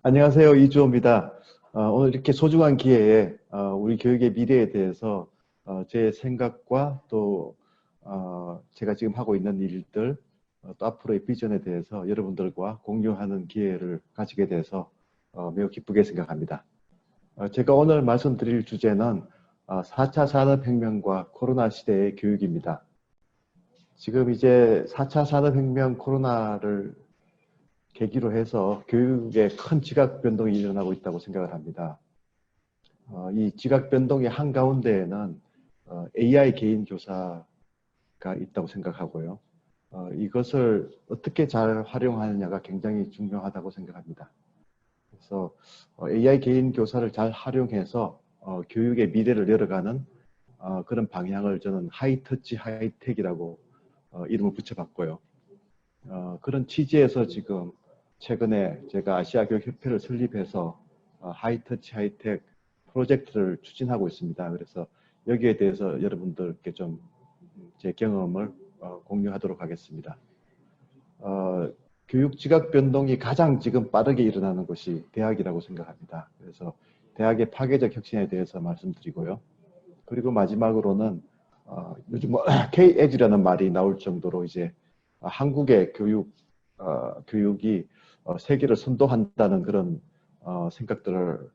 안녕하세요. 이주호입니다. 오늘 이렇게 소중한 기회에 우리 교육의 미래에 대해서 제 생각과 또 제가 지금 하고 있는 일들, 또 앞으로의 비전에 대해서 여러분들과 공유하는 기회를 가지게 돼서 매우 기쁘게 생각합니다. 제가 오늘 말씀드릴 주제는 4차 산업혁명과 코로나 시대의 교육입니다. 지금 이제 4차 산업혁명 코로나를 계기로 해서 교육에 큰 지각 변동이 일어나고 있다고 생각을 합니다. 이 지각 변동의 한가운데에는 AI 개인 교사가 있다고 생각하고요. 이것을 어떻게 잘 활용하느냐가 굉장히 중요하다고 생각합니다. 그래서 AI 개인 교사를 잘 활용해서 교육의 미래를 열어가는 그런 방향을 저는 하이터치 하이텍이라고 이름을 붙여봤고요. 그런 취지에서 지금 최근에 제가 아시아교육협회를 설립해서 하이터치 하이텍 프로젝트를 추진하고 있습니다. 그래서 여기에 대해서 여러분들께 좀 제 경험을 공유하도록 하겠습니다. 교육 지각 변동이 가장 지금 빠르게 일어나는 곳이 대학이라고 생각합니다. 그래서 대학의 파괴적 혁신에 대해서 말씀드리고요. 그리고 마지막으로는 요즘 뭐 K-에듀라는 말이 나올 정도로 이제 한국의 교육이 세계를 선도한다는 그런 생각들을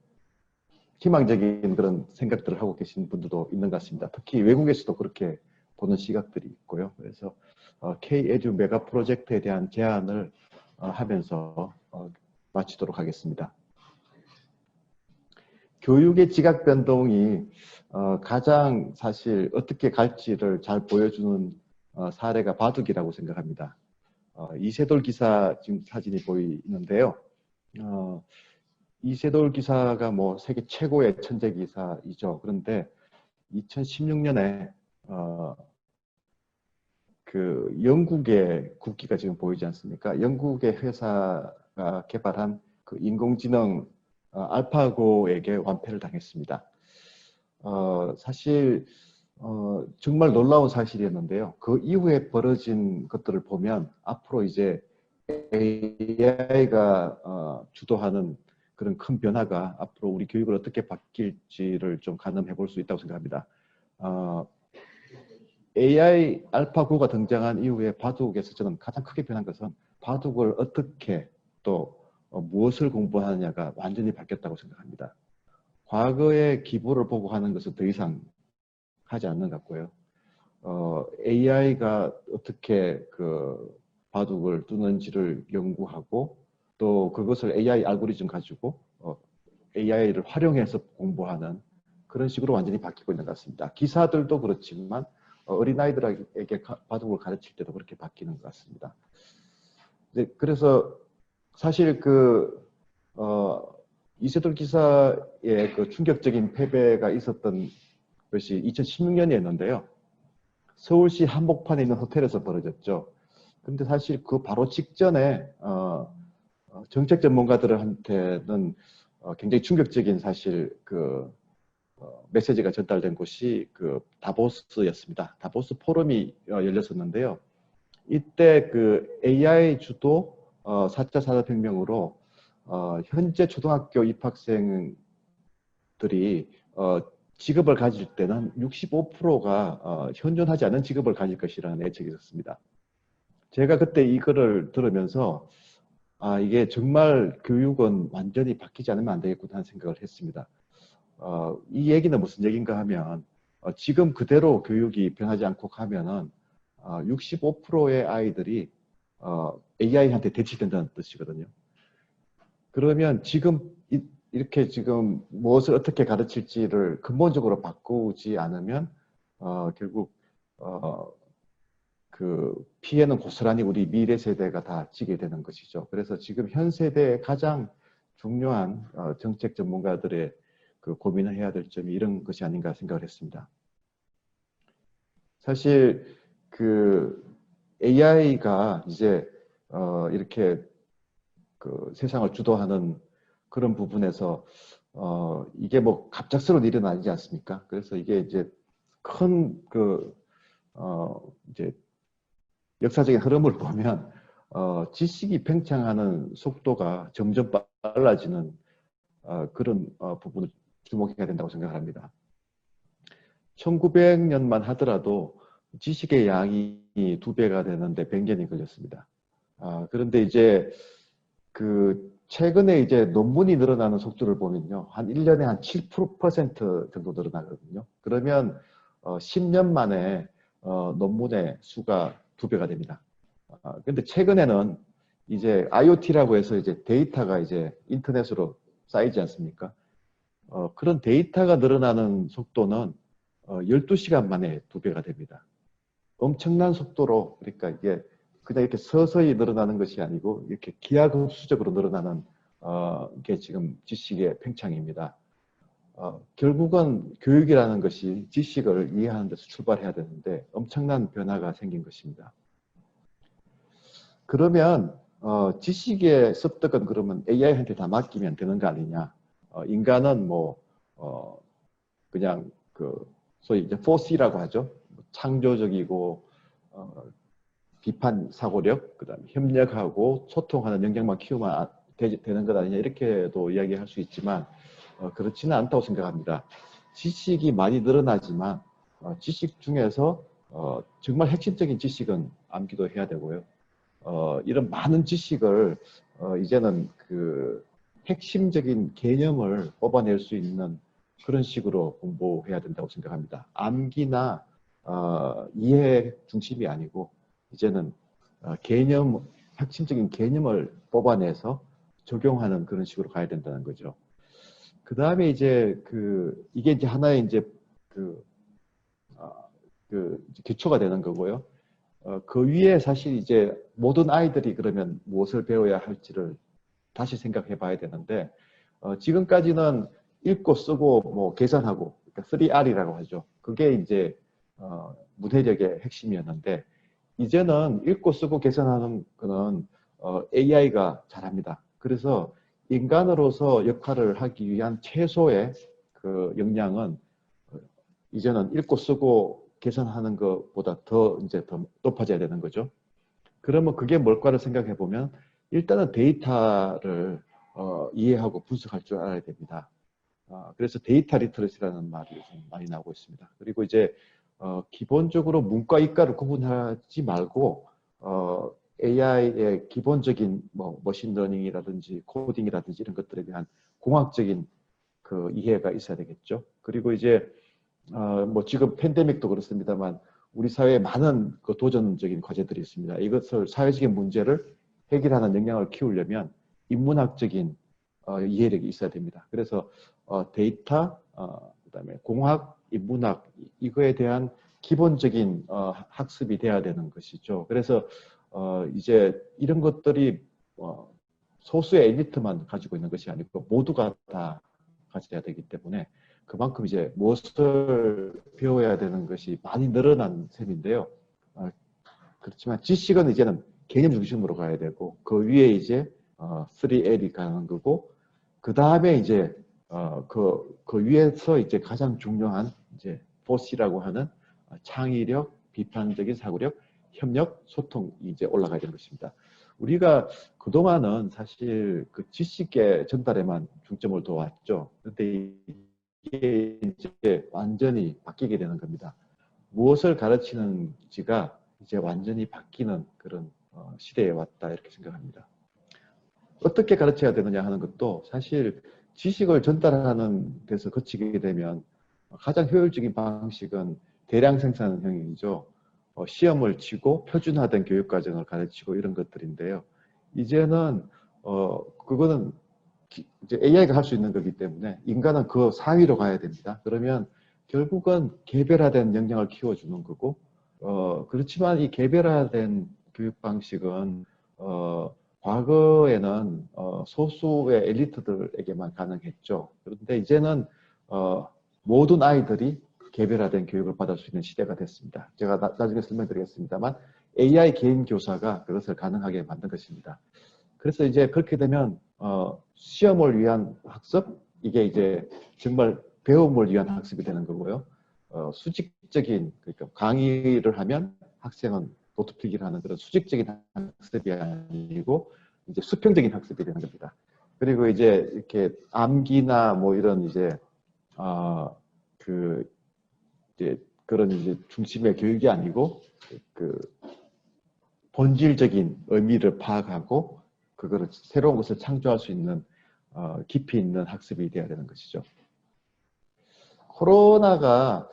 희망적인 그런 생각들을 하고 계신 분들도 있는 것 같습니다. 특히 외국에서도 그렇게 보는 시각들이 있고요. 그래서 K-에듀 메가 프로젝트에 대한 제안을 하면서 마치도록 하겠습니다. 교육의 지각 변동이 가장 사실 어떻게 갈지를 잘 보여주는 사례가 바둑이라고 생각합니다. 이세돌 기사 지금 사진이 보이는데요. 이세돌 기사가 뭐 세계 최고의 천재 기사이죠. 그런데 2016년에 그 영국의 국기가 지금 보이지 않습니까? 영국의 회사가 개발한 그 인공지능 알파고에게 완패를 당했습니다. 사실 정말 놀라운 사실이었는데요. 그 이후에 벌어진 것들을 보면 앞으로 이제 AI가 주도하는 그런 큰 변화가 앞으로 우리 교육을 어떻게 바뀔지를 좀 가늠해 볼 수 있다고 생각합니다. AI 알파9가 등장한 이후에 바둑에서 저는 가장 크게 변한 것은 바둑을 어떻게 또 무엇을 공부하느냐가 완전히 바뀌었다고 생각합니다. 과거의 기보를 보고 하는 것은 더 이상 하지 않는 것 같고요. AI가 어떻게 그 바둑을 두는지를 연구하고 또 그것을 AI 알고리즘 가지고 AI를 활용해서 공부하는 그런 식으로 완전히 바뀌고 있는 것 같습니다. 기사들도 그렇지만 어린아이들에게 바둑을 가르칠 때도 그렇게 바뀌는 것 같습니다. 그래서 사실 이세돌 기사의 그 충격적인 패배가 있었던 것이 2016년이었는데요. 서울시 한복판에 있는 호텔에서 벌어졌죠. 그런데 사실 그 바로 직전에 정책 전문가들한테는 굉장히 충격적인 사실 메시지가 전달된 곳이 그 다보스였습니다. 다보스 포럼이 열렸었는데요. 이때 그 AI 주도 4차 산업혁명으로 현재 초등학교 입학생들이 직업을 가질 때는 65%가 현존하지 않은 직업을 가질 것이라는 예측이 있었습니다. 제가 그때 이거를 들으면서 이게 정말 교육은 완전히 바뀌지 않으면 안 되겠구나 하는 생각을 했습니다. 이 얘기는 무슨 얘기인가 하면 지금 그대로 교육이 변하지 않고 가면은 65%의 아이들이 AI한테 대체된다는 뜻이거든요. 그러면 지금 이렇게 지금 무엇을 어떻게 가르칠지를 근본적으로 바꾸지 않으면 결국 그 피해는 고스란히 우리 미래 세대가 다 지게 되는 것이죠. 그래서 지금 현 세대의 가장 중요한 정책 전문가들의 그 고민을 해야 될 점이 이런 것이 아닌가 생각을 했습니다. 사실 그 AI가 이제 이렇게 그 세상을 주도하는 그런 부분에서 이게 뭐 갑작스러운 일은 아니지 않습니까? 그래서 이게 이제 큰 이제 역사적인 흐름을 보면 지식이 팽창하는 속도가 점점 빨라지는 그런 부분을 주목해야 된다고 생각합니다. 1900년만 하더라도 지식의 양이 2배가 되는데 100년이 걸렸습니다. 그런데 이제 최근에 이제 논문이 늘어나는 속도를 보면요. 한 1년에 한 7% 정도 늘어나거든요. 그러면 10년 만에 논문의 수가 2배가 됩니다. 근데 최근에는 이제 IoT라고 해서 이제 데이터가 이제 인터넷으로 쌓이지 않습니까? 그런 데이터가 늘어나는 속도는 12시간 만에 2배가 됩니다. 엄청난 속도로, 그러니까 이게 그냥 이렇게 서서히 늘어나는 것이 아니고 이렇게 기하급수적으로 늘어나는 게 지금 지식의 팽창입니다. 결국은 교육이라는 것이 지식을 이해하는 데서 출발해야 되는데 엄청난 변화가 생긴 것입니다. 그러면 지식의 습득은 그러면 AI한테 다 맡기면 되는 거 아니냐? 인간은 뭐 그냥 소위 이제 4C라고 하죠. 창조적이고 비판 사고력, 그다음에 협력하고 소통하는 역량만 키우면 되는 것 아니냐 이렇게도 이야기할 수 있지만 그렇지는 않다고 생각합니다. 지식이 많이 늘어나지만 지식 중에서 정말 핵심적인 지식은 암기도 해야 되고요. 이런 많은 지식을 이제는 핵심적인 개념을 뽑아낼 수 있는 그런 식으로 공부해야 된다고 생각합니다. 암기나 이해 중심이 아니고 이제는 핵심적인 개념을 뽑아내서 적용하는 그런 식으로 가야 된다는 거죠. 그 다음에 이제 이게 이제 하나의 이제 기초가 되는 거고요. 그 위에 사실 이제 모든 아이들이 그러면 무엇을 배워야 할지를 다시 생각해 봐야 되는데, 지금까지는 읽고 쓰고 뭐 계산하고, 그러니까 3R이라고 하죠. 그게 이제 문해력의 핵심이었는데, 이제는 읽고 쓰고 계산하는 거는 AI가 잘합니다. 그래서 인간으로서 역할을 하기 위한 최소의 역량은 이제는 읽고 쓰고 계산하는 것보다 더 높아져야 되는 거죠. 그러면 그게 뭘까를 생각해 보면 일단은 데이터를 이해하고 분석할 줄 알아야 됩니다. 그래서 데이터 리터러시라는 말이 요즘 많이 나오고 있습니다. 그리고 이제 기본적으로 문과 이과를 구분하지 말고 AI의 기본적인 뭐 머신러닝이라든지 코딩이라든지 이런 것들에 대한 공학적인 이해가 있어야 되겠죠. 그리고 이제 뭐 지금 팬데믹도 그렇습니다만 우리 사회에 많은 도전적인 과제들이 있습니다. 이것을 사회적인 문제를 해결하는 역량을 키우려면 인문학적인 이해력이 있어야 됩니다. 그래서 데이터, 그다음에 공학, 인문학 이거에 대한 기본적인 학습이 돼야 되는 것이죠. 그래서 이제 이런 것들이 소수의 엘리트만 가지고 있는 것이 아니고 모두가 다 가져야 되기 때문에 그만큼 이제 무엇을 배워야 되는 것이 많이 늘어난 셈인데요. 그렇지만 지식은 이제는 개념 중심으로 가야 되고 그 위에 이제 3L이 가는 거고 그 다음에 이제 그 위에서 이제 가장 중요한 이제 4C라고 하는 창의력, 비판적인 사고력, 협력, 소통이 이제 올라가야 되는 것입니다. 우리가 그동안은 사실 그 지식의 전달에만 중점을 둬왔죠. 그런데 이게 이제 완전히 바뀌게 되는 겁니다. 무엇을 가르치는지가 이제 완전히 바뀌는 그런 시대에 왔다 이렇게 생각합니다. 어떻게 가르쳐야 되느냐 하는 것도 사실 지식을 전달하는 데서 거치게 되면 가장 효율적인 방식은 대량 생산형이죠. 시험을 치고 표준화된 교육과정을 가르치고 이런 것들인데요. 이제는 그거는 이제 AI가 할 수 있는 거기 때문에 인간은 그 상위로 가야 됩니다. 그러면 결국은 개별화된 역량을 키워주는 거고 그렇지만 이 개별화된 교육 방식은 과거에는 소수의 엘리트들에게만 가능했죠. 그런데 이제는 모든 아이들이 개별화된 교육을 받을 수 있는 시대가 됐습니다. 제가 나중에 설명드리겠습니다만 AI 개인 교사가 그것을 가능하게 만든 것입니다. 그래서 이제 그렇게 되면 시험을 위한 학습, 이게 이제 정말 배움을 위한 학습이 되는 거고요. 수직적인, 그러니까 강의를 하면 학생은 노트필기를 하는 그런 수직적인 학습이 아니고 이제 수평적인 학습이 되는 겁니다. 그리고 이제 이렇게 암기나 뭐 이런 이제 그 이제 그런 이제 중심의 교육이 아니고 그 본질적인 의미를 파악하고 그거를 새로운 것을 창조할 수 있는 깊이 있는 학습이 되어야 되는 것이죠. 코로나가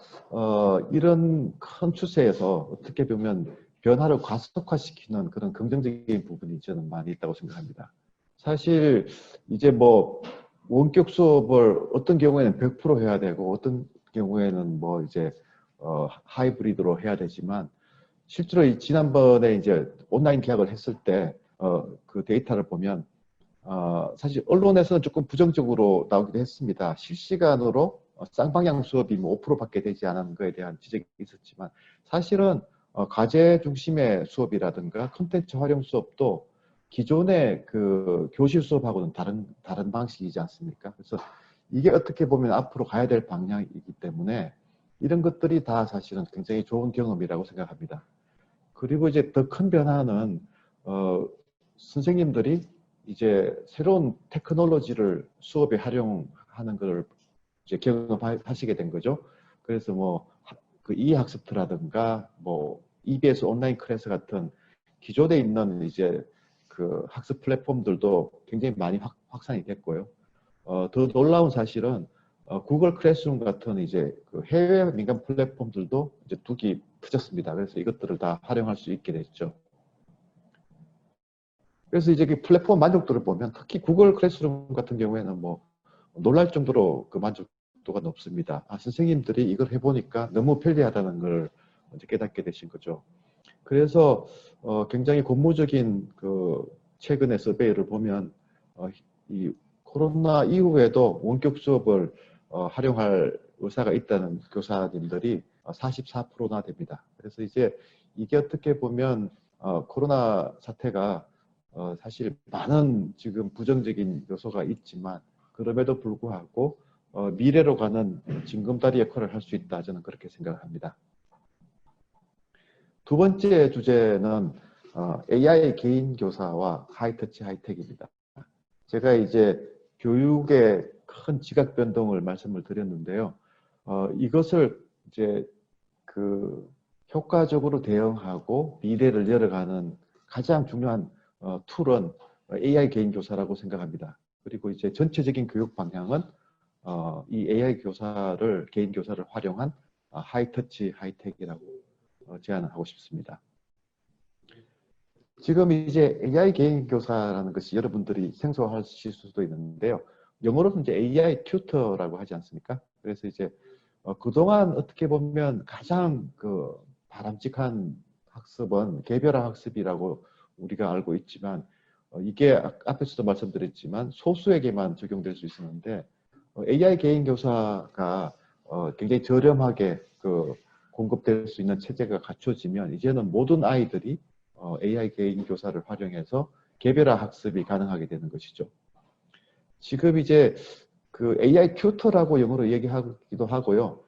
이런 큰 추세에서 어떻게 보면 변화를 과속화시키는 그런 긍정적인 부분이 저는 많이 있다고 생각합니다. 사실 이제 뭐 원격 수업을 어떤 경우에는 100% 해야 되고 어떤 경우에는 뭐 이제 하이브리드로 해야 되지만 실제로 지난번에 이제 온라인 개학을 했을 때 그 데이터를 보면 사실 언론에서는 조금 부정적으로 나오기도 했습니다. 실시간으로 쌍방향 수업이 뭐 5%밖에 되지 않은 거에 대한 지적이 있었지만 사실은 과제 중심의 수업이라든가 콘텐츠 활용 수업도 기존의 그 교실 수업하고는 다른 방식이지 않습니까? 그래서 이게 어떻게 보면 앞으로 가야 될 방향이기 때문에 이런 것들이 다 사실은 굉장히 좋은 경험이라고 생각합니다. 그리고 이제 더 큰 변화는 선생님들이 이제 새로운 테크놀로지를 수업에 활용하는 걸 이제 경험하시게 된 거죠. 그래서 뭐 그 이학습트라든가 뭐 EBS 온라인 클래스 같은 기존에 있는 이제 그 학습 플랫폼들도 굉장히 많이 확산이 됐고요. 더 놀라운 사실은 구글 클래스룸 같은 이제 그 해외 민간 플랫폼들도 이제 둑이 트졌습니다. 그래서 이것들을 다 활용할 수 있게 됐죠. 그래서 이제 그 플랫폼 만족도를 보면 특히 구글 클래스룸 같은 경우에는 뭐 놀랄 정도로 그 만족도가 높습니다. 선생님들이 이걸 해보니까 너무 편리하다는 걸 이제 깨닫게 되신 거죠. 그래서 굉장히 고무적인 그 최근의 서베이를 보면 이 코로나 이후에도 원격 수업을 활용할 의사가 있다는 교사님들이 44%나 됩니다. 그래서 이제 이게 어떻게 보면 코로나 사태가 사실 많은 지금 부정적인 요소가 있지만 그럼에도 불구하고 미래로 가는 징검다리 역할을 할 수 있다 저는 그렇게 생각합니다. 두 번째 주제는 AI 개인 교사와 하이터치 하이텍입니다. 제가 이제 교육의 큰 지각 변동을 말씀을 드렸는데요. 이것을 이제 그 효과적으로 대응하고 미래를 열어가는 가장 중요한 툴은 AI 개인 교사라고 생각합니다. 그리고 이제 전체적인 교육 방향은 이 AI 개인 교사를 활용한 하이터치 하이텍이라고 제안을 하고 싶습니다. 지금 이제 AI 개인 교사라는 것이 여러분들이 생소하실 수도 있는데요. 영어로는 이제 AI 튜터라고 하지 않습니까? 그래서 이제 그동안 어떻게 보면 가장 그 바람직한 학습은 개별화 학습이라고 우리가 알고 있지만 이게 앞에서도 말씀드렸지만 소수에게만 적용될 수 있었는데 AI 개인 교사가 굉장히 저렴하게 그 공급될 수 있는 체제가 갖춰지면 이제는 모든 아이들이 AI 개인 교사를 활용해서 개별화 학습이 가능하게 되는 것이죠. 지금 이제 그 AI 튜터라고 영어로 얘기하기도 하고요.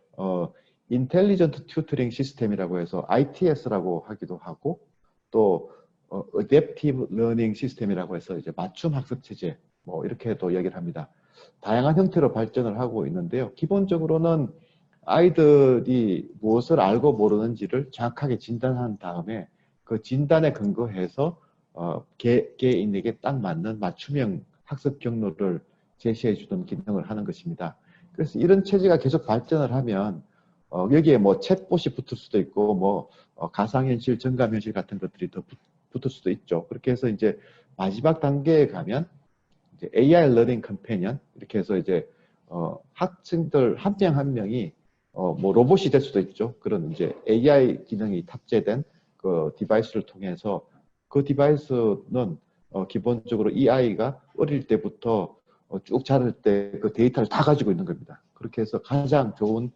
인텔리전트 튜터링 시스템이라고 해서 ITS라고 하기도 하고 또 어댑티브 러닝 시스템이라고 해서 이제 맞춤 학습 체제 뭐 이렇게도 얘기를 합니다. 다양한 형태로 발전을 하고 있는데요. 기본적으로는 아이들이 무엇을 알고 모르는지를 정확하게 진단한 다음에 그 진단에 근거해서 개인에게 딱 맞는 맞춤형 학습 경로를 제시해 주는 기능을 하는 것입니다. 그래서 이런 체제가 계속 발전을 하면 여기에 뭐 챗봇이 붙을 수도 있고 뭐 가상현실, 증감현실 같은 것들이 더 붙을 수도 있죠. 그렇게 해서 이제 마지막 단계에 가면 이제 AI 러닝 컴패니언 이렇게 해서 이제 학생들 한 명 한 명이 뭐 로봇이 될 수도 있죠. 그런 이제 AI 기능이 탑재된 그 디바이스를 통해서 그 디바이스는 기본적으로 이 아이가 어릴 때부터 쭉 자랄 때 그 데이터를 다 가지고 있는 겁니다. 그렇게 해서 가장 좋은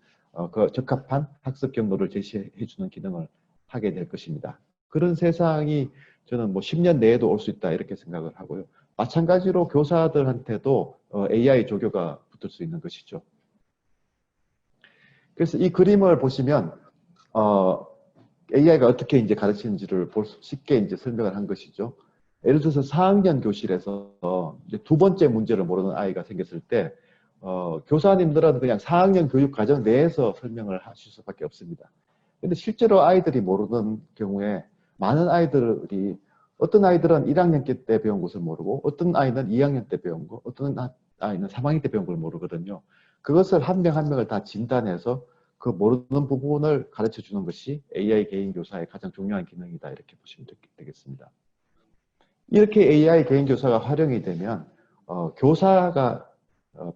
그 적합한 학습 경로를 제시해 주는 기능을 하게 될 것입니다. 그런 세상이 저는 뭐 10년 내에도 올 수 있다 이렇게 생각을 하고요. 마찬가지로 교사들한테도 AI 조교가 붙을 수 있는 것이죠. 그래서 이 그림을 보시면 AI가 어떻게 이제 가르치는지를 쉽게 이제 설명을 한 것이죠. 예를 들어서 4학년 교실에서 이제 두 번째 문제를 모르는 아이가 생겼을 때, 교사님들은 그냥 4학년 교육 과정 내에서 설명을 하실 수밖에 없습니다. 근데 실제로 아이들이 모르는 경우에 많은 아이들이 어떤 아이들은 1학년 때 배운 것을 모르고 어떤 아이는 2학년 때 배운 거, 어떤 아이는 3학년 때 배운 걸 모르거든요. 그것을 한 명 한 명을 다 진단해서 그 모르는 부분을 가르쳐 주는 것이 AI 개인 교사의 가장 중요한 기능이다. 이렇게 보시면 되겠습니다. 이렇게 AI 개인 교사가 활용이 되면 교사가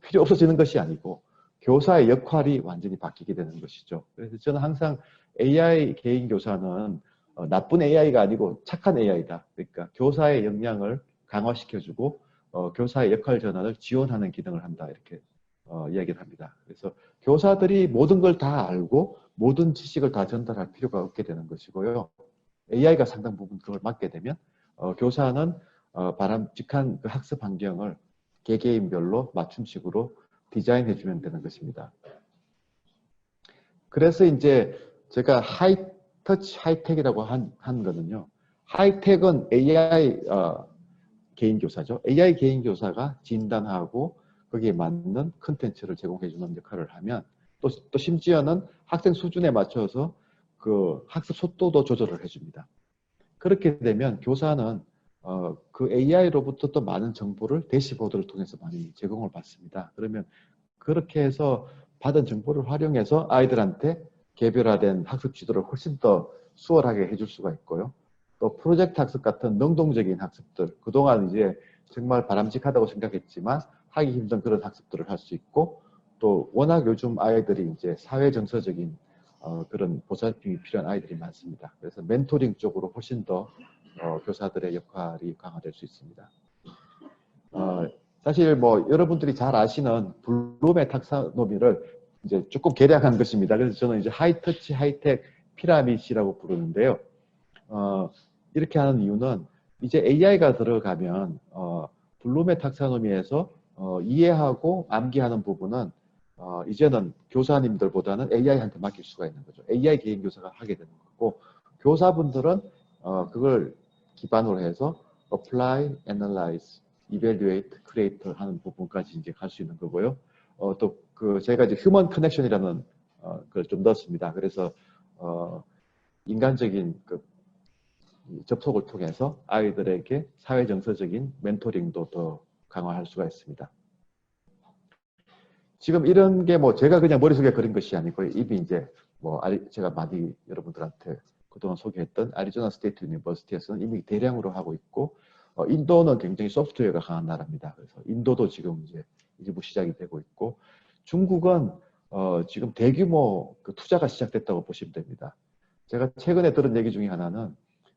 필요 없어지는 것이 아니고 교사의 역할이 완전히 바뀌게 되는 것이죠. 그래서 저는 항상 AI 개인 교사는 나쁜 AI가 아니고 착한 AI다. 그러니까 교사의 역량을 강화시켜주고 교사의 역할 전환을 지원하는 기능을 한다. 이렇게 이야기를 합니다. 그래서 교사들이 모든 걸 다 알고 모든 지식을 다 전달할 필요가 없게 되는 것이고요. AI가 상당 부분 그걸 맡게 되면 교사는 바람직한 그 학습 환경을 개개인별로 맞춤식으로 디자인해 주면 되는 것입니다. 그래서 이제 제가 하이터치 하이텍이라고 한 거는요. 하이텍은 AI 개인 교사죠. AI 개인 교사가 진단하고 거기에 맞는 컨텐츠를 제공해주는 역할을 하면 또 심지어는 학생 수준에 맞춰서 그 학습 속도도 조절을 해줍니다. 그렇게 되면 교사는 그 AI로부터 또 많은 정보를 대시보드를 통해서 많이 제공을 받습니다. 그러면 그렇게 해서 받은 정보를 활용해서 아이들한테 개별화된 학습 지도를 훨씬 더 수월하게 해줄 수가 있고요. 또 프로젝트 학습 같은 능동적인 학습들, 그동안 이제 정말 바람직하다고 생각했지만 하기 힘든 그런 학습들을 할 수 있고, 또 워낙 요즘 아이들이 이제 사회 정서적인 그런 보살핌이 필요한 아이들이 많습니다. 그래서 멘토링 쪽으로 훨씬 더 교사들의 역할이 강화될 수 있습니다. 사실 뭐 여러분들이 잘 아시는 블룸의 탁사노미를 이제 조금 개량한 것입니다. 그래서 저는 이제 하이터치 하이텍 피라미드라고 부르는데요. 이렇게 하는 이유는 이제 AI가 들어가면 블룸의 탁사노미에서 이해하고 암기하는 부분은 이제는 교사님들보다는 AI한테 맡길 수가 있는 거죠. AI 개인 교사가 하게 되는 거고, 교사분들은 그걸 기반으로 해서 apply, analyze, evaluate, create 하는 부분까지 이제 갈 수 있는 거고요. 또 그 제가 이제 human connection이라는 걸 좀 넣었습니다. 그래서 인간적인 그 접촉을 통해서 아이들에게 사회 정서적인 멘토링도 더 강화할 수가 있습니다. 지금 이런 게 뭐 제가 그냥 머릿속에 그린 것이 아니고 이미 이제 뭐 제가 많이 여러분들한테 그동안 소개했던 애리조나 스테이트 유니버시티에서는 이미 대량으로 하고 있고, 인도는 굉장히 소프트웨어가 강한 나라입니다. 그래서 인도도 지금 이제 일부 시작이 되고 있고, 중국은 지금 대규모 그 투자가 시작됐다고 보시면 됩니다. 제가 최근에 들은 얘기 중에 하나는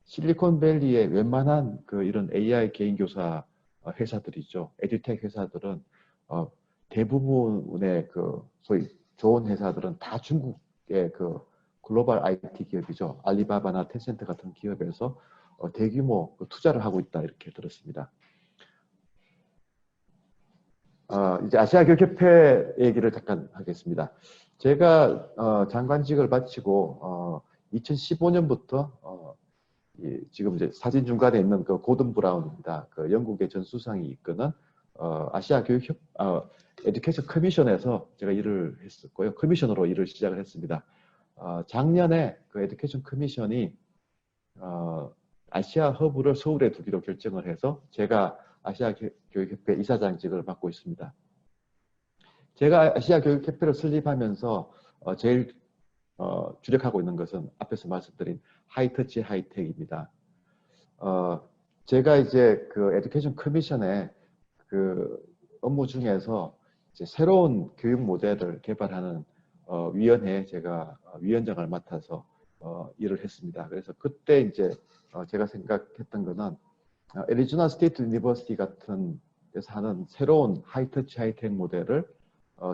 실리콘밸리의 웬만한 그 이런 AI 개인 교사 회사들이죠. 에듀텍 회사들은 대부분의 그 소위 좋은 회사들은 다 중국의 그 글로벌 IT 기업이죠. 알리바바나 텐센트 같은 기업에서 대규모 투자를 하고 있다 이렇게 들었습니다. 이제 아시아 교육협회 얘기를 잠깐 하겠습니다. 제가 장관직을 마치고 2015년부터 지금 이제 사진 중간에 있는 그 고든 브라운입니다. 그 영국의 전 수상이 이끄는 아시아 교육협 에듀케이션 커미션에서 제가 일을 했었고요. 커미셔너로 일을 시작을 했습니다. 작년에 그 에듀케이션 커미션이 아시아 허브를 서울에 두기로 결정을 해서 제가 아시아 교육협회 이사장직을 맡고 있습니다. 제가 아시아 교육협회를 설립하면서 제일 주력하고 있는 것은 앞에서 말씀드린 하이터치 하이텍입니다. 제가 이제 그 에듀케이션 커미션의 그 업무 중에서 이제 새로운 교육 모델을 개발하는 위원회에 제가 위원장을 맡아서 일을 했습니다. 그래서 그때 이제 제가 생각했던 거는 애리조나 스테이트 유니버시티 같은 데서 하는 새로운 하이터치 하이텍 모델을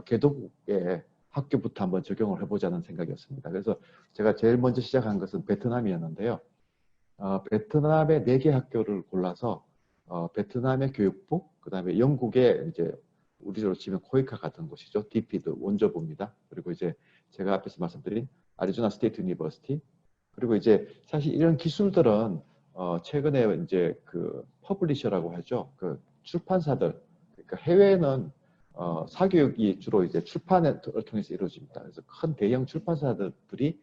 개도국의 학교부터 한번 적용을 해보자는 생각이었습니다. 그래서 제가 제일 먼저 시작한 것은 베트남이었는데요. 베트남의 4개 학교를 골라서 베트남의 교육부, 그 다음에 영국의 이제 우리로 치면 코이카 같은 곳이죠. DP도 원조부입니다. 그리고 이제 제가 앞에서 말씀드린 애리조나 스테이트 유니버시티, 그리고 이제 사실 이런 기술들은 최근에 이제 그 퍼블리셔라고 하죠. 그 출판사들, 그러니까 해외는 사교육이 주로 이제 출판을 통해서 이루어집니다. 그래서 큰 대형 출판사들이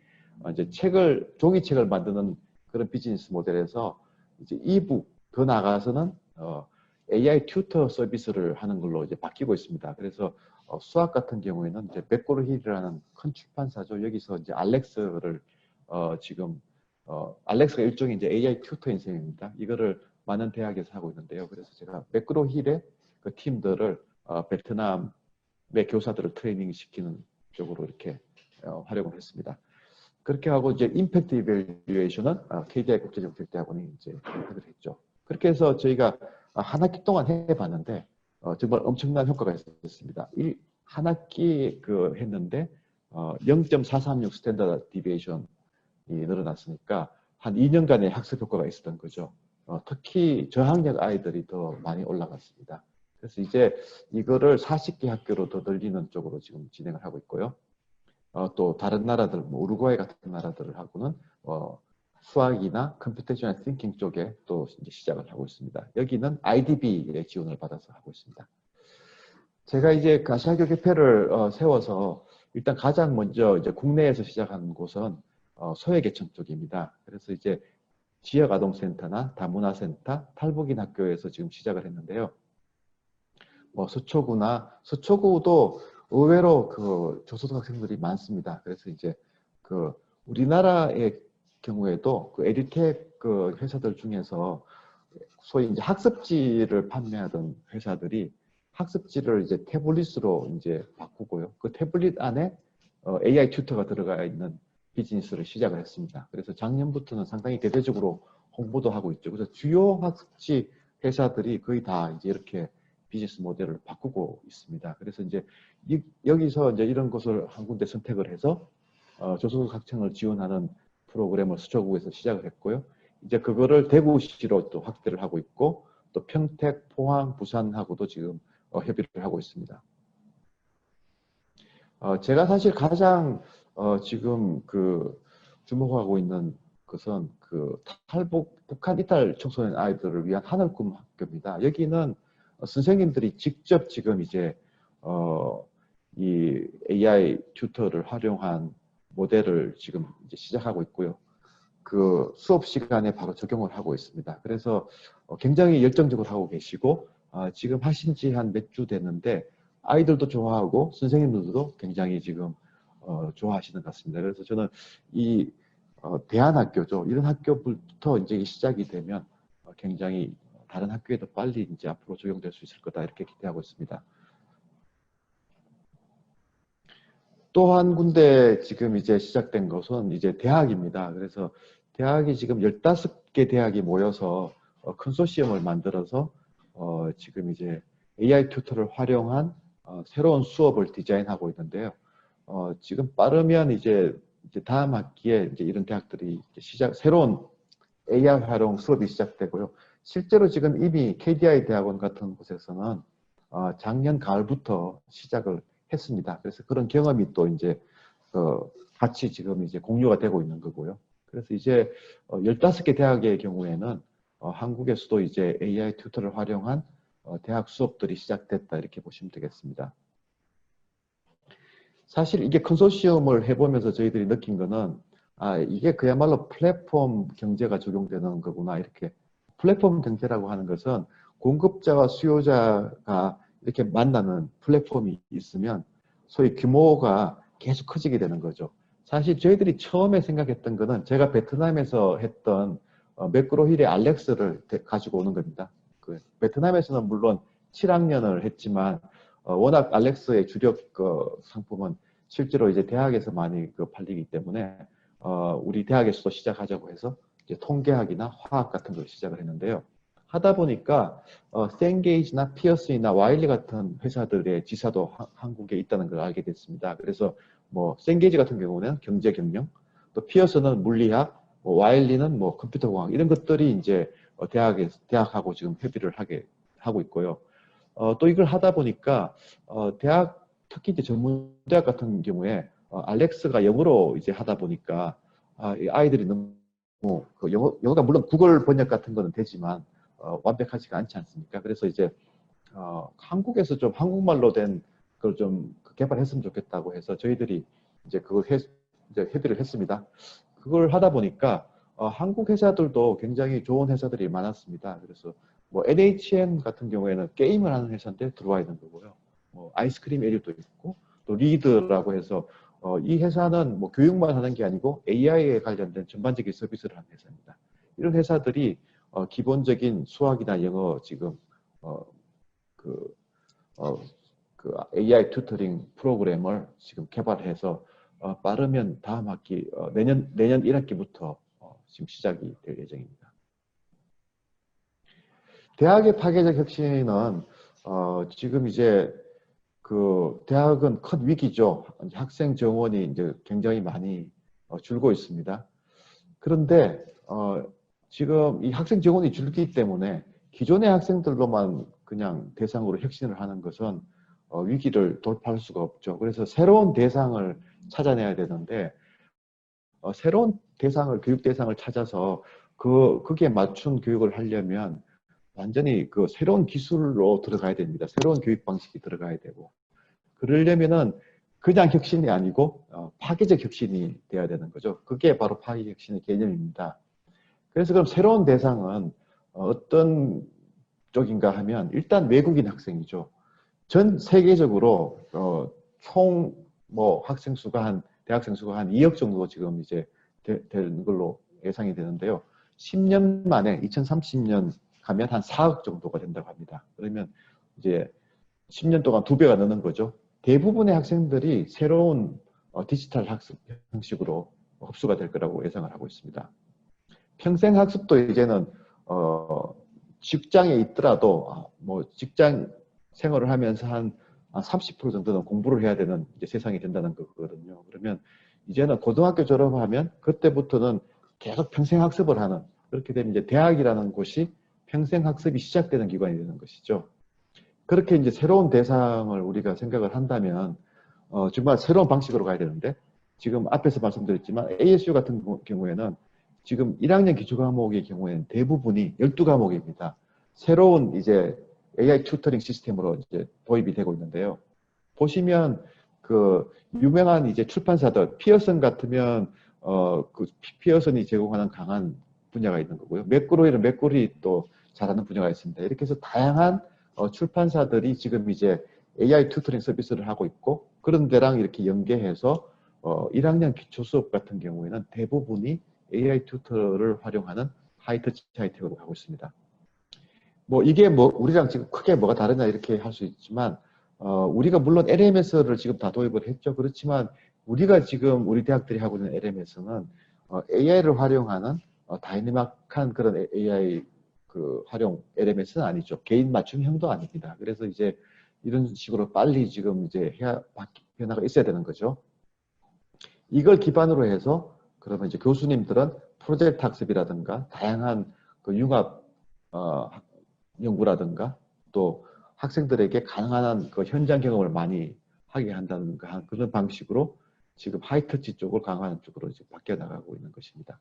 이제 종이책을 만드는 그런 비즈니스 모델에서 이제 이북 더 나아가서는 AI 튜터 서비스를 하는 걸로 이제 바뀌고 있습니다. 그래서 수학 같은 경우에는 이제 맥그로-힐이라는 큰 출판사죠. 여기서 이제 알렉스를 지금 알렉스가 일종의 이제 AI 튜터인 셈입니다. 이거를 많은 대학에서 하고 있는데요. 그래서 제가 맥그로-힐의 그 팀들을 베트남의 교사들을 트레이닝 시키는 쪽으로 이렇게 활용을 했습니다. 그렇게 하고 이제 임팩트 이밸류에이션은 KDI 국제정책대학원이 이제 해결을 했죠. 그렇게 해서 저희가 한 학기 동안 해봤는데 정말 엄청난 효과가 있었습니다. 한 학기 했는데 0.436 스탠다드 디비에이션이 늘어났으니까 한 2년간의 학습 효과가 있었던 거죠. 특히 저학력 아이들이 더 많이 올라갔습니다. 그래서 이제 이거를 40개 학교로 더 늘리는 쪽으로 지금 진행을 하고 있고요. 또 다른 나라들, 뭐 우루과이 같은 나라들하고는 수학이나 컴퓨테이셔널 띵킹 쪽에 또 이제 시작을 하고 있습니다. 여기는 IDB의 지원을 받아서 하고 있습니다. 제가 이제 아시아교육협회를 세워서 일단 가장 먼저 이제 국내에서 시작한 곳은 소외계층 쪽입니다. 그래서 이제 지역아동센터나 다문화센터, 탈북인 학교에서 지금 시작을 했는데요. 서초구도 의외로 그 저소득 학생들이 많습니다. 그래서 이제 우리나라의 경우에도 그 에듀텍 그 회사들 중에서 소위 이제 학습지를 판매하던 회사들이 학습지를 이제 태블릿으로 이제 바꾸고요. 그 태블릿 안에 AI 튜터가 들어가 있는 비즈니스를 시작을 했습니다. 그래서 작년부터는 상당히 대대적으로 홍보도 하고 있죠. 그래서 주요 학습지 회사들이 거의 다 이제 이렇게 비즈니스 모델을 바꾸고 있습니다. 그래서 이제 여기서 이제 이런 것을 한 군데 선택을 해서 저소득 학생을 지원하는 프로그램을 수초구에서 시작을 했고요. 이제 그거를 대구시로 또 확대를 하고 있고 또 평택, 포항, 부산하고도 지금 협의를 하고 있습니다. 제가 사실 가장 지금 주목하고 있는 것은 북한 이탈 청소년 아이들을 위한 하늘꿈 학교입니다. 여기는 선생님들이 직접 지금 이제 이 AI 튜터를 활용한 모델을 지금 이제 시작하고 있고요. 그 수업 시간에 바로 적용을 하고 있습니다. 그래서 굉장히 열정적으로 하고 계시고 지금 하신 지 한 몇 주 됐는데 아이들도 좋아하고 선생님들도 굉장히 지금 좋아하시는 것 같습니다. 그래서 저는 이 대안학교죠. 이런 학교부터 이제 시작이 되면 굉장히 다른 학교에도 빨리 이제 앞으로 적용될 수 있을 거다 이렇게 기대하고 있습니다. 또 한 군데 지금 이제 시작된 것은 이제 대학입니다. 그래서 대학이 지금 15개 대학이 모여서 컨소시엄을 만들어서 지금 이제 AI 튜터를 활용한 새로운 수업을 디자인하고 있는데요. 지금 빠르면 이제 다음 학기에 이제 이런 대학들이 새로운 AI 활용 수업이 시작되고요. 실제로 지금 이미 KDI 대학원 같은 곳에서는 작년 가을부터 시작을 했습니다. 그래서 그런 경험이 또 이제 같이 지금 이제 공유가 되고 있는 거고요. 그래서 이제 15개 대학의 경우에는 한국에서도 이제 AI 튜터를 활용한 대학 수업들이 시작됐다 이렇게 보시면 되겠습니다. 사실 이게 컨소시엄을 해보면서 저희들이 느낀 거는 이게 그야말로 플랫폼 경제가 적용되는 거구나 이렇게. 플랫폼 경제라고 하는 것은 공급자와 수요자가 이렇게 만나는 플랫폼이 있으면 소위 규모가 계속 커지게 되는 거죠. 사실 저희들이 처음에 생각했던 거는 제가 베트남에서 했던 매크로힐의 알렉스를 가지고 오는 겁니다. 베트남에서는 물론 7학년을 했지만 워낙 알렉스의 주력 상품은 실제로 이제 대학에서 많이 팔리기 때문에 우리 대학에서도 시작하자고 해서 이제 통계학이나 화학 같은 걸 시작을 했는데요. 하다 보니까 센게이지나 피어슨이나 와일리 같은 회사들의 지사도 한국에 있다는 걸 알게 됐습니다. 그래서 뭐 센게이지 같은 경우는 경제 경영, 또 피어슨은 물리학, 뭐 와일리는 뭐 컴퓨터공학 이런 것들이 이제 대학하고 지금 협의를 하고 있고요. 또 이걸 하다 보니까 특히 이제 전문대학 같은 경우에 알렉스가 영어로 이제 하다 보니까 이 아이들이 너무 그 영어가 물론 구글 번역 같은 거는 되지만 완벽하지가 않지 않습니까? 그래서 이제 한국에서 좀 한국말로 된 걸 좀 개발했으면 좋겠다고 해서 저희들이 이제 그걸 이제 협의를 했습니다. 그걸 하다 보니까 한국 회사들도 굉장히 좋은 회사들이 많았습니다. 그래서 뭐 NHN 같은 경우에는 게임을 하는 회사인데 들어와 있는 거고요. 뭐 아이스크림 에듀도 있고 또 리드라고 해서 이 회사는 뭐 교육만 하는 게 아니고 AI에 관련된 전반적인 서비스를 하는 회사입니다. 이런 회사들이 기본적인 수학이나 영어 지금 그, 그 AI 튜터링 프로그램을 지금 개발해서 빠르면 다음 학기 내년 1학기부터 지금 시작이 될 예정입니다. 대학의 파괴적 혁신은 지금 이제 그 대학은 큰 위기죠. 학생 정원이 이제 굉장히 많이 줄고 있습니다. 그런데 지금 이 학생 정원이 줄기 때문에 기존의 학생들로만 그냥 대상으로 혁신을 하는 것은 위기를 돌파할 수가 없죠. 그래서 새로운 대상을 찾아내야 되는데 새로운 대상을 교육 대상을 찾아서 거기에 맞춘 교육을 하려면 완전히 그 새로운 기술로 들어가야 됩니다. 새로운 교육 방식이 들어가야 되고 그러려면은 그냥 혁신이 아니고 파괴적 혁신이 돼야 되는 거죠. 그게 바로 파괴적 혁신의 개념입니다. 그래서 그럼 새로운 대상은 어떤 쪽인가 하면 일단 외국인 학생이죠. 전 세계적으로 총 뭐 학생 수가 대학생 수가 한 2억 정도 지금 이제 되는 걸로 예상이 되는데요. 10년 만에 2030년 가면 한 4억 정도가 된다고 합니다. 그러면 이제 10년 동안 2배가 느는 거죠. 대부분의 학생들이 새로운 디지털 학습 형식으로 흡수가 될 거라고 예상을 하고 있습니다. 평생 학습도 이제는 직장에 있더라도 뭐 직장 생활을 하면서 한 30% 정도는 공부를 해야 되는 이제 세상이 된다는 거거든요. 그러면 이제는 고등학교 졸업하면 그때부터는 계속 평생 학습을 하는 그렇게 되면 이제 대학이라는 곳이 평생 학습이 시작되는 기관이 되는 것이죠. 그렇게 이제 새로운 대상을 우리가 생각을 한다면 정말 새로운 방식으로 가야 되는데 지금 앞에서 말씀드렸지만 ASU 같은 경우에는 지금 1학년 기초과목의 경우에는 대부분이 12과목입니다. 새로운 이제 AI 튜터링 시스템으로 이제 도입이 되고 있는데요. 보시면 그 유명한 이제 출판사들 피어슨 같으면 그 피어슨이 제공하는 강한 분야가 있는 거고요. 맥그로이는 맥그로이 또 잘하는 분야가 있습니다. 이렇게 해서 다양한 출판사들이 지금 이제 AI 튜터링 서비스를 하고 있고 그런 데랑 이렇게 연계해서 1학년 기초 수업 같은 경우에는 대부분이 AI 튜터를 활용하는 하이터치 하이텍으로 가고 있습니다. 뭐 이게 뭐 우리랑 지금 크게 뭐가 다르냐 이렇게 할 수 있지만 우리가 물론 LMS를 지금 다 도입을 했죠. 그렇지만 우리가 지금 우리 대학들이 하고 있는 LMS는 AI를 활용하는 다이내믹한 그런 AI 그 활용 LMS는 아니죠. 개인 맞춤형도 아닙니다. 그래서 이제 이런 식으로 빨리 지금 이제 변화가 있어야 되는 거죠. 이걸 기반으로 해서 그러면 이제 교수님들은 프로젝트 학습이라든가 다양한 그 융합 연구라든가 또 학생들에게 가능한 그 현장 경험을 많이 하게 한다는 그런 방식으로 지금 하이터치 쪽을 강화하는 쪽으로 이제 바뀌어 나가고 있는 것입니다.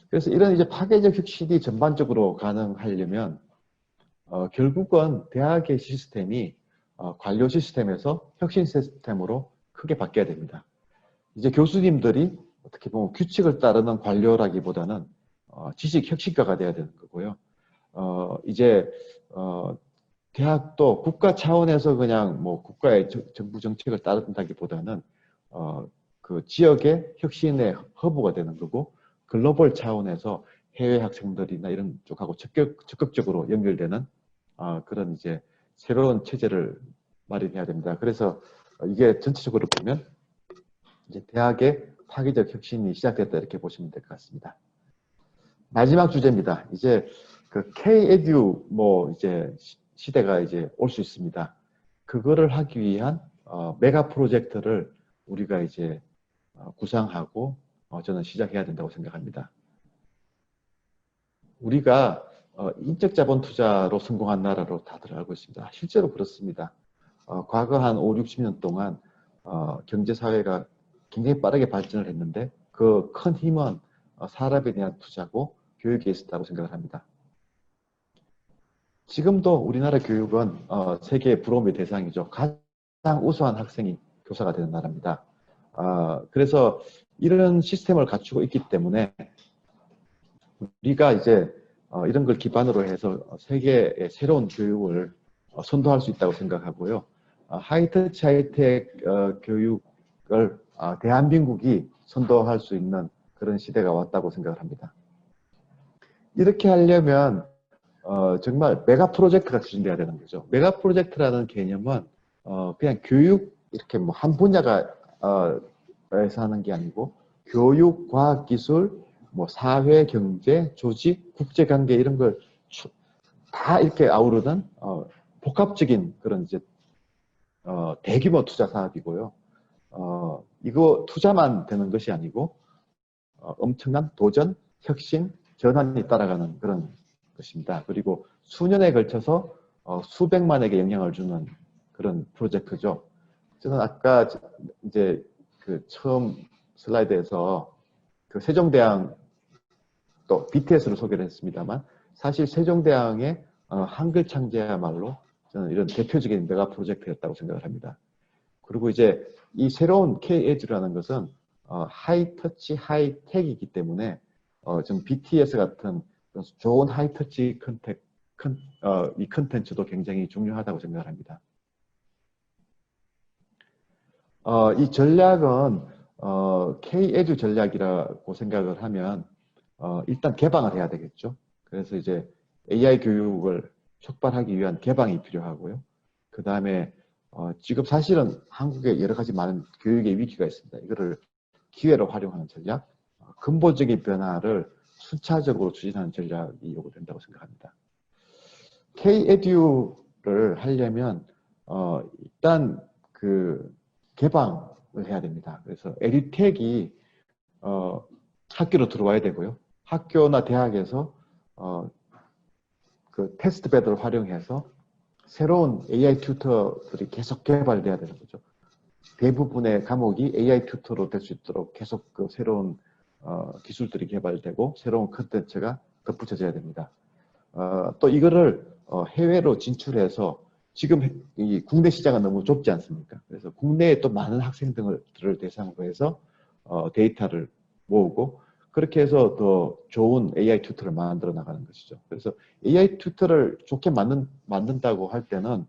그래서 이런 이제 파괴적 혁신이 전반적으로 가능하려면 결국은 대학의 시스템이 관료 시스템에서 혁신 시스템으로 크게 바뀌어야 됩니다. 이제 교수님들이 어떻게 보면 규칙을 따르는 관료라기보다는 지식 혁신가가 돼야 되는 거고요. 이제 대학도 국가 차원에서 그냥 뭐 국가의 정부 정책을 따른다기보다는 그 지역의 혁신의 허브가 되는 거고 글로벌 차원에서 해외 학생들이나 이런 쪽하고 적극적으로 연결되는 그런 이제 새로운 체제를 마련해야 됩니다. 그래서 이게 전체적으로 보면 이제 대학의 파괴적 혁신이 시작됐다 이렇게 보시면 될 것 같습니다. 마지막 주제입니다. 이제 그 K-에듀 뭐 이제 시대가 이제 올 수 있습니다. 그거를 하기 위한 메가 프로젝트를 우리가 이제 구상하고 저는 시작해야 된다고 생각합니다. 우리가 인적 자본 투자로 성공한 나라로 다들 알고 있습니다. 실제로 그렇습니다. 과거 한 5, 60년 동안 경제 사회가 굉장히 빠르게 발전을 했는데 그 큰 힘은 사람에 대한 투자고 교육에 있었다고 생각을 합니다. 지금도 우리나라 교육은 세계의 부러움의 대상이죠. 가장 우수한 학생이 교사가 되는 나라입니다. 그래서 이런 시스템을 갖추고 있기 때문에 우리가 이제 이런 걸 기반으로 해서 세계의 새로운 교육을 선도할 수 있다고 생각하고요. 하이터치 하이텍 교육을 대한민국이 선도할 수 있는 그런 시대가 왔다고 생각을 합니다. 이렇게 하려면 정말 메가 프로젝트가 추진돼야 되는 거죠. 메가 프로젝트라는 개념은 그냥 교육 이렇게 뭐 한 분야가 에서 하는 게 아니고 교육, 과학, 기술, 뭐 사회, 경제, 조직, 국제관계 이런 걸 다 이렇게 아우르는 복합적인 그런 이제 대규모 투자 사업이고요. 이거 투자만 되는 것이 아니고 엄청난 도전, 혁신, 전환이 따라가는 그런 것입니다. 그리고 수년에 걸쳐서 수백만에게 영향을 주는 그런 프로젝트죠. 저는 아까 이제 그 처음 슬라이드에서 그 세종대왕 또 BTS로 소개를 했습니다만 사실 세종대왕의 한글 창제야말로 저는 이런 대표적인 메가 프로젝트였다고 생각을 합니다. 그리고 이제 이 새로운 K-에듀라는 것은 하이터치 하이텍이기 때문에 좀 BTS 같은 좋은 하이터치 이 컨텐츠도 굉장히 중요하다고 생각을 합니다. 이 전략은 K-에듀 전략이라고 생각을 하면 일단 개방을 해야 되겠죠. 그래서 이제 AI 교육을 촉발하기 위한 개방이 필요하고요. 그 다음에 지금 사실은 한국에 여러 가지 많은 교육의 위기가 있습니다. 이거를 기회로 활용하는 전략, 근본적인 변화를 순차적으로 추진하는 전략이 요구된다고 생각합니다. K-에듀를 하려면 일단 그 개방을 해야 됩니다. 그래서 에듀텍이 학교로 들어와야 되고요. 학교나 대학에서 그 테스트 베드를 활용해서 새로운 AI 튜터들이 계속 개발돼야 되는 거죠. 대부분의 과목이 AI 튜터로 될 수 있도록 계속 그 새로운 기술들이 개발되고 새로운 컨텐츠가 덧붙여져야 됩니다. 또 이거를 해외로 진출해서 지금 이 국내 시장은 너무 좁지 않습니까? 그래서 국내에 또 많은 학생들을 대상으로 해서 데이터를 모으고 그렇게 해서 더 좋은 AI 튜터를 만들어 나가는 것이죠. 그래서 AI 튜터를 좋게 만든다고 할 때는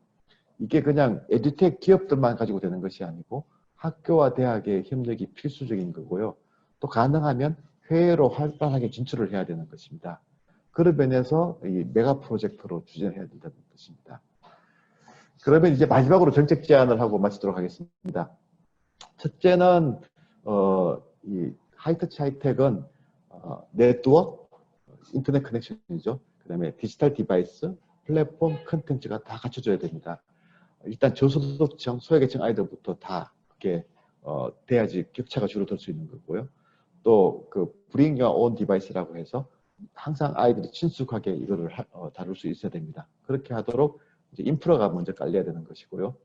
이게 그냥 에듀텍 기업들만 가지고 되는 것이 아니고 학교와 대학의 협력이 필수적인 거고요. 또 가능하면 해외로 활발하게 진출을 해야 되는 것입니다. 그런 면에서 이 메가 프로젝트로 추진해야 된다는 것입니다. 그러면 이제 마지막으로 정책 제안을 하고 마치도록 하겠습니다. 첫째는 이 하이터치 하이텍은 네트워크, 인터넷 커넥션이죠. 그 다음에 디지털 디바이스, 플랫폼, 컨텐츠가 다 갖춰져야 됩니다. 일단 저소득층, 소외계층 아이들부터 다 그렇게 돼야지 격차가 줄어들 수 있는 거고요. 또 그 Bring Your Own Device라고 해서 항상 아이들이 친숙하게 이거를 다룰 수 있어야 됩니다. 그렇게 하도록 이제 인프라가 먼저 깔려야 되는 것이고요.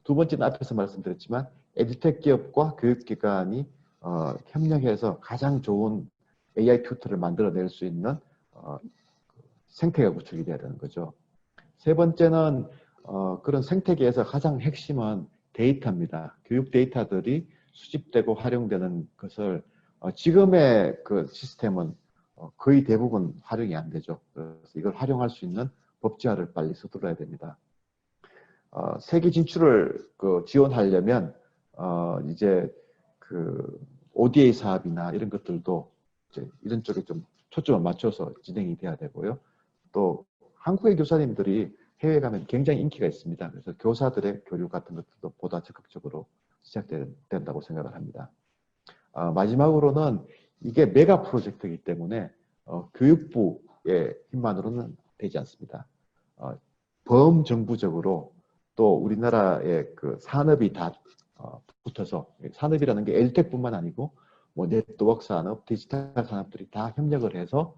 두 번째는 앞에서 말씀드렸지만 에듀텍 기업과 교육기관이 협력해서 가장 좋은 AI 튜터를 만들어낼 수 있는 생태가 구축이 돼야 되는 거죠. 세 번째는 그런 생태계에서 가장 핵심은 데이터입니다. 교육 데이터들이 수집되고 활용되는 것을 지금의 그 시스템은 거의 대부분 활용이 안 되죠. 그래서 이걸 활용할 수 있는 법제화를 빨리 서둘러야 됩니다. 세계 진출을 지원하려면 이제 그 ODA 사업이나 이런 것들도 이제 이런 쪽에 좀 초점을 맞춰서 진행이 돼야 되고요. 또 한국의 교사님들이 해외에 가면 굉장히 인기가 있습니다. 그래서 교사들의 교육 같은 것들도 보다 적극적으로 시작된다고 생각을 합니다. 마지막으로는 이게 메가 프로젝트이기 때문에 교육부의 힘만으로는 되지 않습니다. 범정부적으로 또 우리나라의 그 산업이 다 붙어서 산업이라는 게 엘텍뿐만 아니고 뭐 네트워크 산업, 디지털 산업들이 다 협력을 해서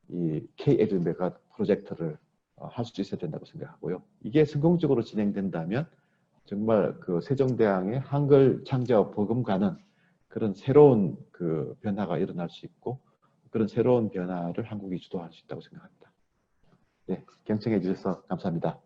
이 K-에듀 메가 프로젝트를 할 수 있어야 된다고 생각하고요. 이게 성공적으로 진행된다면 정말 그 세종대왕의 한글 창제와 버금가는 그런 새로운 그 변화가 일어날 수 있고 그런 새로운 변화를 한국이 주도할 수 있다고 생각합니다. 네, 경청해 주셔서 감사합니다.